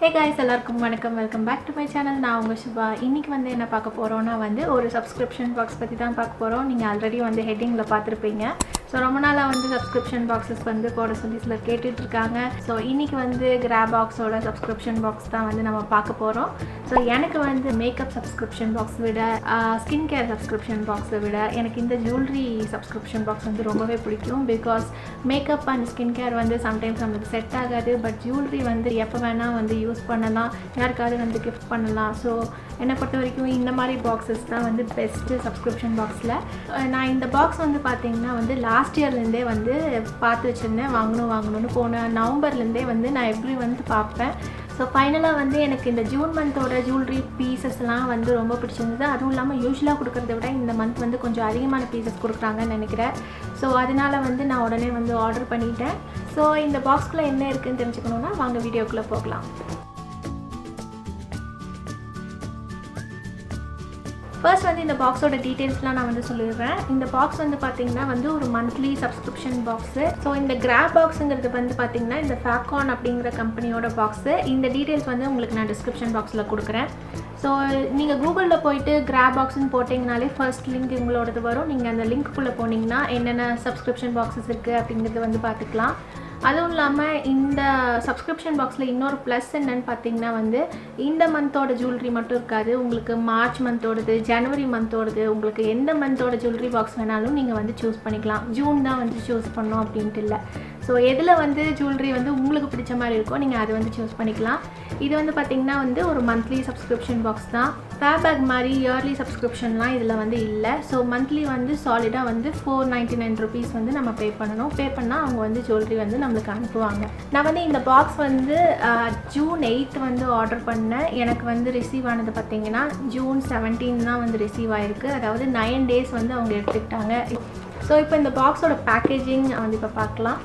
Hey guys, எல்லாருக்கும் வணக்கம். Welcome back to my channel. நான் உங்க சிவா. இன்னைக்கு வந்து என்ன பார்க்க போறோம்னா வந்து ஒரு சப்ஸ்கிரிப்ஷன் பாக்ஸ் பத்தி தான் பார்க்க போறோம். நீங்க ஆல்ரெடி வந்து ஹெட்டிங்ல பார்த்திருப்பீங்க. ஸோ ரொம்ப நாளாக வந்து சப்ஸ்கிரிப்ஷன் பாக்ஸஸ் வந்து போட சொல்லி சிலர் கேட்டுட்டு இருக்காங்க. ஸோ இன்னைக்கு வந்து கிராபாக்ஸோட சப்ஸ்கிரிப்ஷன் பாக்ஸ் தான் வந்து நம்ம பார்க்க போகிறோம். ஸோ எனக்கு வந்து மேக்கப் சப்ஸ்கிரிப்ஷன் பாக்ஸ் விட ஸ்கின் கேர் சப்ஸ்கிரிப்ஷன் பாக்ஸை விட எனக்கு இந்த ஜுவல்லரி சப்ஸ்கிரிப்ஷன் பாக்ஸ் வந்து ரொம்பவே பிடிக்கும். Because makeup and skin care வந்து சம்டைம்ஸ் நம்மளுக்கு செட் ஆகாது. பட் ஜுவல்லரி வந்து எப்போ வேணால் வந்து யூஸ் பண்ணலாம், யாருக்காவது வந்து கிஃப்ட் பண்ணலாம். ஸோ என்னை பொறுத்த வரைக்கும் இந்த மாதிரி பாக்ஸஸ் தான் வந்து பெஸ்ட்டு சப்ஸ்கிரிப்ஷன் பாக்ஸில். நான் இந்த பாக்ஸ் வந்து பார்த்திங்கன்னா வந்து லாஸ்ட் இயர்லேருந்தே வந்து பார்த்து வச்சுருந்தேன், வாங்கணும்னு போன நவம்பர்லேருந்தே வந்து நான் எவ்ரி வந்து பார்ப்பேன். ஸோ ஃபைனலாக வந்து எனக்கு இந்த ஜூன் மந்தோட ஜுவல்லரி பீசஸ்லாம் வந்து ரொம்ப பிடிச்சிருந்தது. அதுவும் இல்லாமல் யூஸ்வலாக கொடுக்குறத விட இந்த மந்த் வந்து கொஞ்சம் அதிகமான பீசஸ் கொடுக்குறாங்கன்னு நினைக்கிறேன். ஸோ அதனால் வந்து நான் உடனே வந்து ஆர்டர் பண்ணிட்டேன். ஸோ இந்த பாக்ஸ்குள்ளே என்ன இருக்குதுன்னு தெரிஞ்சுக்கணுன்னா வாங்க வீடியோக்குள்ளே போகலாம். ஃபர்ஸ்ட் வந்து இந்த பாக்ஸோட டீட்டெயில்ஸ்லாம் நான் வந்து சொல்லிடுறேன். இந்த பாக்ஸ் வந்து பார்த்திங்கன்னா வந்து ஒரு மந்த்லி சப்ஸ்கிரிப்ஷன் பாக்ஸு. ஸோ இந்த கிராப் பாக்ஸுங்கிறது வந்து பார்த்திங்கன்னா இந்த ஃபேகான் அப்படிங்கிற கம்பெனியோட பாக்ஸு. இந்த டீட்டெயில்ஸ் வந்து உங்களுக்கு நான் டிஸ்கிரிப்ஷன் பாக்ஸில் கொடுக்குறேன். ஸோ நீங்கள் கூகுளில் போயிட்டு கிராப் பாக்ஸ்ன்னு போட்டிங்கனாலே ஃபர்ஸ்ட் லிங்க் உங்களோடது வரும். நீங்கள் அந்த லிங்க்குள்ளே போனீங்கன்னா என்னென்ன சப்ஸ்கிரிப்ஷன் பாக்ஸஸ் இருக்குது அப்படிங்கிறது வந்து பார்த்துக்கலாம். அதுவும் இல்லாமல் இந்த சப்ஸ்கிரிப்ஷன் பாக்ஸில் இன்னொரு ப்ளஸ் என்னன்னு பார்த்தீங்கன்னா வந்து இந்த மந்தோட ஜுவல்லரி மட்டும் இருக்காது. உங்களுக்கு மார்ச் மந்தோடது, ஜனவரி மந்தோடது, உங்களுக்கு எந்த மந்தோட ஜுவல்லரி பாக்ஸ் வேணாலும் நீங்கள் வந்து சூஸ் பண்ணிக்கலாம். ஜூன் தான் வந்து சூஸ் பண்ணோம் அப்படின்ட்டு இல்லை. ஸோ எதில் வந்து ஜுவல்லரி வந்து உங்களுக்கு பிடிச்ச மாதிரி இருக்கோ நீங்கள் அதை வந்து சூஸ் பண்ணிக்கலாம். இது வந்து பார்த்திங்கன்னா வந்து ஒரு மந்த்லி சப்ஸ்கிரிப்ஷன் பாக்ஸ் தான். ஃபேபேக் மாதிரி இயர்லி சப்ஸ்கிரிப்ஷன்லாம் இதில் வந்து இல்லை. ஸோ மந்த்லி வந்து சாலிடாக வந்து 499 rupees வந்து நம்ம பே பண்ணணும். பே பண்ணால் அவங்க வந்து ஜுவல்லரி வந்து நம்மளுக்கு அனுப்புவாங்க. நான் வந்து இந்த பாக்ஸ் வந்து ஜூன் 8 வந்து ஆர்டர் பண்ணேன். எனக்கு வந்து ரிசீவ் ஆனது பார்த்திங்கன்னா ஜூன் 17 தான் வந்து ரிசீவ் ஆகிருக்கு. அதாவது 9 days வந்து அவங்க எடுத்துக்கிட்டாங்க. ஸோ இப்போ இந்த பாக்ஸோட பேக்கேஜிங் வந்து இப்போ பார்க்கலாம்.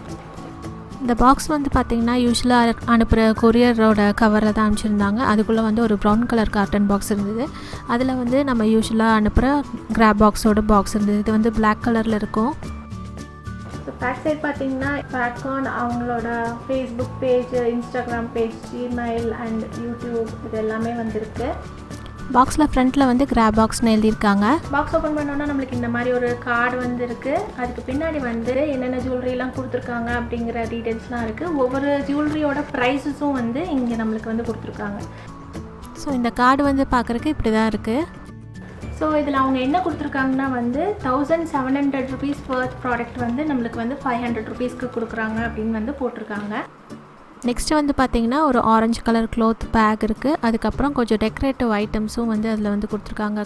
இந்த பாக்ஸ் வந்து பார்த்திங்கன்னா யூஸ்வலாக அனுப்புகிற கொரியரோட கவரில் தான் அனுப்பிச்சிருந்தாங்க. அதுக்குள்ளே வந்து ஒரு ப்ரௌன் கலர் காட்டன் பாக்ஸ் இருந்தது. அதில் வந்து நம்ம யூஸ்வலாக அனுப்புகிற கிராப் பாக்ஸோட பாக்ஸ் இருந்தது. இது வந்து பிளாக் கலரில் இருக்கும். ஸோ பேக் சைட் பார்த்திங்கன்னா ஃபேகான் அவங்களோட Facebook page, Instagram page, Gmail and YouTube இது எல்லாமே வந்துருக்கு. பாக்ஸில் ஃப்ரண்ட்டில் வந்து கிராப் பாக்ஸ்னு எழுதியிருக்காங்க. பாக்ஸ் ஓப்பன் பண்ணோன்னா நம்மளுக்கு இந்த மாதிரி ஒரு கார்டு வந்து இருக்குது. அதுக்கு பின்னாடி வந்து என்னென்ன ஜுவல்லரிலாம் கொடுத்துருக்காங்க அப்படிங்கிற டீட்டெயில்ஸ்லாம் இருக்குது. ஒவ்வொரு ஜுவல்லரியோட ப்ரைஸஸும் வந்து இங்கே நம்மளுக்கு வந்து கொடுத்துருக்காங்க. ஸோ இந்த கார்டு வந்து பார்க்குறக்கு இப்படி தான் இருக்குது. ஸோ இதில் அவங்க என்ன கொடுத்துருக்காங்கன்னா வந்து 1700 rupees worth ப்ராடக்ட் வந்து நம்மளுக்கு வந்து 500 rupeesக்கு கொடுக்குறாங்க அப்படின்னு வந்து போட்டிருக்காங்க. நெக்ஸ்ட்டு வந்து பார்த்திங்கன்னா ஒரு ஆரஞ்சு கலர் க்ளோத் பேக் இருக்குது. அதுக்கப்புறம் கொஞ்சம் டெக்கரேட்டிவ் ஐட்டம்ஸும் வந்து அதில் வந்து கொடுத்துருக்காங்க.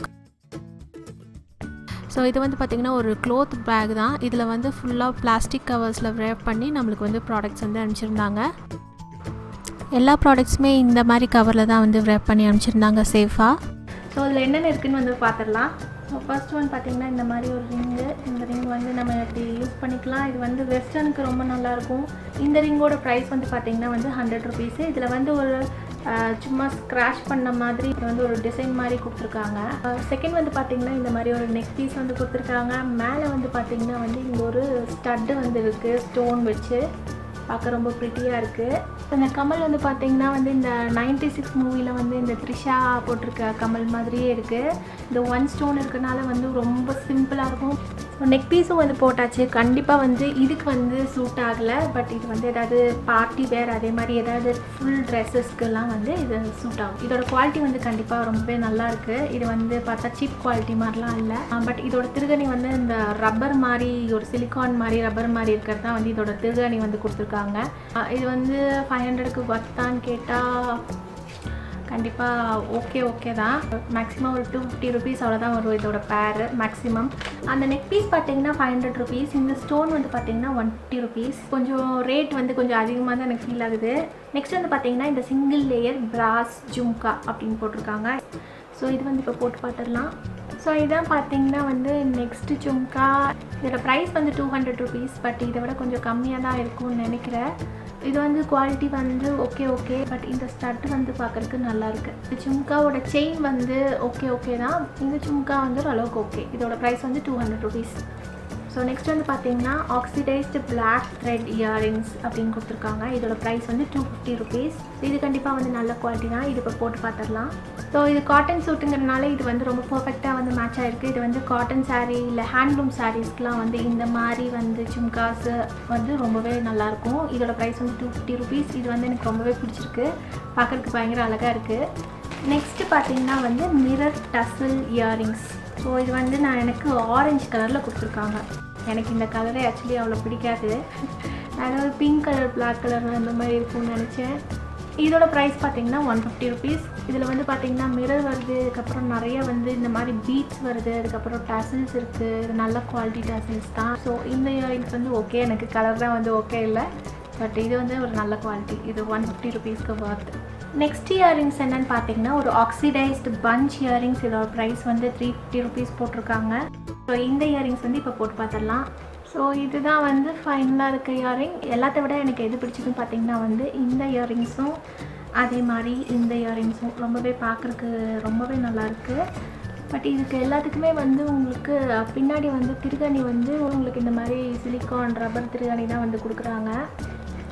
ஸோ இது வந்து பார்த்திங்கன்னா ஒரு க்ளோத் பேக் தான். இதில் வந்து ஃபுல்லாக பிளாஸ்டிக் கவர்ஸில் ரேப் பண்ணி நம்மளுக்கு வந்து ப்ராடக்ட்ஸ் வந்து அனுப்பிச்சிருந்தாங்க. எல்லா ப்ராடக்ட்ஸுமே இந்த மாதிரி கவரில் தான் வந்து ரேப் பண்ணி அனுப்பிச்சிருந்தாங்க சேஃபாக. ஸோ அதில் என்னென்ன இருக்குதுன்னு வந்து பார்த்துடலாம். ஸோ ஃபர்ஸ்ட் ஒன் பார்த்திங்கன்னா இந்த மாதிரி ஒரு ரிங்கு. இந்த ரிங் வந்து நம்ம இப்படி யூஸ் பண்ணிக்கலாம். இது வந்து வெஸ்டர்னுக்கு ரொம்ப நல்லாயிருக்கும். இந்த ரிங்கோட ப்ரைஸ் வந்து பார்த்திங்கன்னா வந்து 100 rupees. இதில் வந்து ஒரு சும்மா ஸ்க்ராட்ச் பண்ண மாதிரி இது வந்து ஒரு டிசைன் மாதிரி கொடுத்துருக்காங்க. செகண்ட் வந்து பார்த்திங்கன்னா இந்த மாதிரி ஒரு நெக் பீஸ் வந்து கொடுத்துருக்காங்க. மேலே வந்து பார்த்திங்கன்னா வந்து இங்கே ஒரு ஸ்டட்டு வந்து இருக்குது, ஸ்டோன் வச்சு பார்க்க ரொம்ப ப்ரிட்டியாக இருக்குது. இந்த கமல் வந்து பார்த்திங்கன்னா வந்து இந்த 96 மூவியில் வந்து இந்த த்ரிஷா போட்டிருக்க கமல் மாதிரியே இருக்குது. இந்த ஒன் ஸ்டோன் இருக்கனால வந்து ரொம்ப சிம்பிளாக இருக்கும். ஸோ நெக் பீஸும் வந்து போட்டாச்சு. கண்டிப்பாக வந்து இதுக்கு வந்து சூட் ஆகலை. பட் இது வந்து ஏதாவது பார்ட்டி வேர் அதே மாதிரி ஏதாவது ஃபுல் ட்ரெஸ்ஸஸ்க்கெல்லாம் வந்து இது சூட் ஆகும். இதோட குவாலிட்டி வந்து கண்டிப்பாக ரொம்பவே நல்லாயிருக்கு. இது வந்து பார்த்தா சீப் குவாலிட்டி மாதிரிலாம் இல்லை. பட் இதோட திருகணி வந்து இந்த ரப்பர் மாதிரி ஒரு சிலிக்கான் மாதிரி ரப்பர் மாதிரி இருக்கிறது தான் வந்து இதோட திருகணி வந்து கொடுத்துருக்காங்க. இது வந்து 500க்கு வர்த்தான்னு கேட்டால் கண்டிப்பாக ஓகே தான். மேக்ஸிமம் ஒரு 250 rupees அவ்வளோதான் வரும் இதோட பேரு மேக்ஸிமம். அந்த நெக் பீஸ் பார்த்திங்கன்னா 500 rupees. இந்த ஸ்டோன் வந்து பார்த்திங்கன்னா 150 rupees. கொஞ்சம் ரேட் வந்து கொஞ்சம் அதிகமாக தான் எனக்கு ஃபீல் ஆகுது. நெக்ஸ்ட் வந்து பார்த்திங்கன்னா இந்த சிங்கிள் லேயர் பிராஸ் ஜும்கா அப்படின்னு போட்டிருக்காங்க. ஸோ இது வந்து இப்போ போட்டு பார்த்துடலாம். ஸோ இதான் பார்த்திங்கன்னா வந்து நெக்ஸ்ட்டு ஜும்கா. இதோட ப்ரைஸ் வந்து 200 rupees. பட் இதை விட கொஞ்சம் கம்மியாக தான் இருக்கும்னு நினைக்கிறேன். இது வந்து குவாலிட்டி வந்து ஓகே பட் இந்த ஸ்டட் வந்து பார்க்குறதுக்கு நல்லாயிருக்கு. இந்த ஜும்காவோட செயின் வந்து ஓகே தான். இந்த ஜும்கா வந்து ஓரளவுக்கு ஓகே. இதோட ப்ரைஸ் வந்து 200 rupees. ஸோ நெக்ஸ்ட் வந்து பார்த்தீங்கன்னா ஆக்சிடைஸ்டு பிளாக் த்ரெட் இயரிங்ஸ் அப்படின்னு கொடுத்துருக்காங்க. இதோட ப்ரைஸ் வந்து 250 ருபீஸ். இது கண்டிப்பாக வந்து நல்ல குவாலிட்டி தான். இது இப்போ போட்டு பார்த்துடலாம். ஸோ இது காட்டன் சூட்டுங்கிறதுனால இது வந்து ரொம்ப பர்ஃபெக்டாக வந்து மேட்ச் ஆகிருக்கு. இது வந்து காட்டன் சாரீ இல்லை ஹேண்ட்லூம் சாரீஸ்க்குலாம் வந்து இந்த மாதிரி வந்து ஜும்காஸு வந்து ரொம்பவே நல்லாயிருக்கும். இதோட ப்ரைஸ் வந்து 250 ருபீஸ். இது வந்து எனக்கு ரொம்பவே பிடிச்சிருக்கு. பார்க்குறதுக்கு பயங்கர அழகாக இருக்குது. நெக்ஸ்ட்டு பார்த்தீங்கன்னா வந்து மிரர் டசல் இயரிங்ஸ். ஸோ இது வந்து எனக்கு ஆரஞ்சு கலரில் கொடுத்துருக்காங்க. எனக்கு இந்த கலரே ஆக்சுவலி அவ்வளோ பிடிக்காது. அதாவது பிங்க் கலர் பிளாக் கலர் அந்த மாதிரி இருக்கும்னு நினச்சேன். இதோட ப்ரைஸ் பார்த்தீங்கன்னா 150 ருபீஸ். இதில் வந்து பார்த்தீங்கன்னா மிரர் வருது, அதுக்கப்புறம் நிறைய வந்து இந்த மாதிரி பீட்ஸ் வருது, அதுக்கப்புறம் டசல்ஸ் இருக்குது. இது நல்ல குவாலிட்டி டசல்ஸ் தான். ஸோ இந்த இயரிங்ஸ் வந்து ஓகே, எனக்கு கலர் தான் வந்து ஓகே இல்லை, பட் இது வந்து ஒரு நல்ல குவாலிட்டி. இது 150 ருபீஸ்க்கு வர்த். நெக்ஸ்ட் இயரிங்ஸ் என்னென்னு பார்த்தீங்கன்னா ஒரு ஆக்சிடைஸ்டு பஞ்ச் இயரிங்ஸ். இதோட ப்ரைஸ் வந்து 350 ருபீஸ் போட்டிருக்காங்க. ஸோ இந்த இயரிங்ஸ் வந்து இப்போ போட்டு பார்த்துடலாம். ஸோ இதுதான் வந்து ஃபைனலாக இருக்க இயரிங். எல்லாத்த விட எனக்கு எது பிடிச்சதுன்னு பார்த்தீங்கன்னா வந்து இந்த இயரிங்ஸும் அதே மாதிரி இந்த இயரிங்ஸும் ரொம்பவே பார்க்குறக்கு ரொம்பவே நல்லாயிருக்கு. பட் இதுக்கு எல்லாத்துக்குமே வந்து உங்களுக்கு பின்னாடி வந்து திருகணி வந்து உங்களுக்கு இந்த மாதிரி சிலிக்கான் ரப்பர் திருகணி தான் வந்து கொடுக்குறாங்க.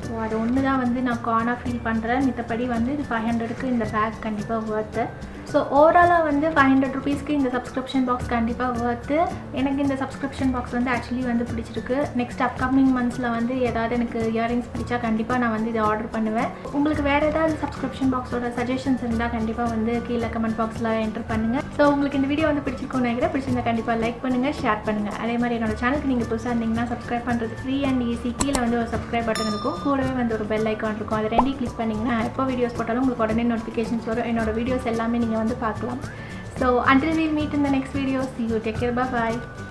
ஸோ அது ஒன்று தான் வந்து நான் கானாக ஃபீல் பண்ணுறேன். மித்தபடி வந்து இது 500க்கு இந்த பேக் கண்டிப்பாக ஒர்த்து. ஸோ ஓவராலாக வந்து 500 ருபீஸ்க்கு இந்த சப்ஸ்கிரிப்ஷன் பாக்ஸ் கண்டிப்பாக ஒர்த்து. எனக்கு இந்த சப்ஸ்கிரிப்ஷன் பாக்ஸ் வந்து ஆக்சுவலி வந்து பிடிச்சிருக்கு. நெக்ஸ்ட் அப்கமிங் மந்த்ஸில் வந்து ஏதாவது எனக்கு இயரிங்ஸ் பிடிச்சா கண்டிப்பாக நான் வந்து இதை ஆர்டர் பண்ணுவேன். உங்களுக்கு வேறு ஏதாவது சப்ஸ்கிரிப்ஷன் பாக்ஸோட சஜஷன்ஸ் இருந்தால் கண்டிப்பாக வந்து கீழே கமெண்ட் பாக்ஸில் என்டர் பண்ணுங்கள். ஸோ உங்களுக்கு இந்த வீடியோ வந்து பிடிச்சிருக்கும்னு நினைக்கிறேன். பிடிச்சிருந்தா கண்டிப்பாக லைக் பண்ணுங்கள், ஷேர் பண்ணுங்கள். அதே மாதிரி என்னோட சேனலுக்கு நீங்கள் புதுசாக இருந்தீங்கன்னா சப்ஸ்கிரைப் பண்ணுறது ஃப்ரீ அண்ட் ஈஸி. கீழே வந்து ஒரு சப்ஸ்கிரைப் பட்டன் இருக்கும், கூடவே வந்து ஒரு பெல் ஐக்கான் இருக்கும். அது ரெண்டையும் கிளிக் பண்ணிங்கன்னா எப்போ வீடியோஸ் போட்டாலும் உங்களுக்கு உடனே நோட்டிஃபிகேஷன்ஸ் வரும். என்னோட வீடியோஸ் எல்லாமே நீங்கள் வந்து பார்க்கலாம். So until we meet in the next video, see you, take care, bye bye.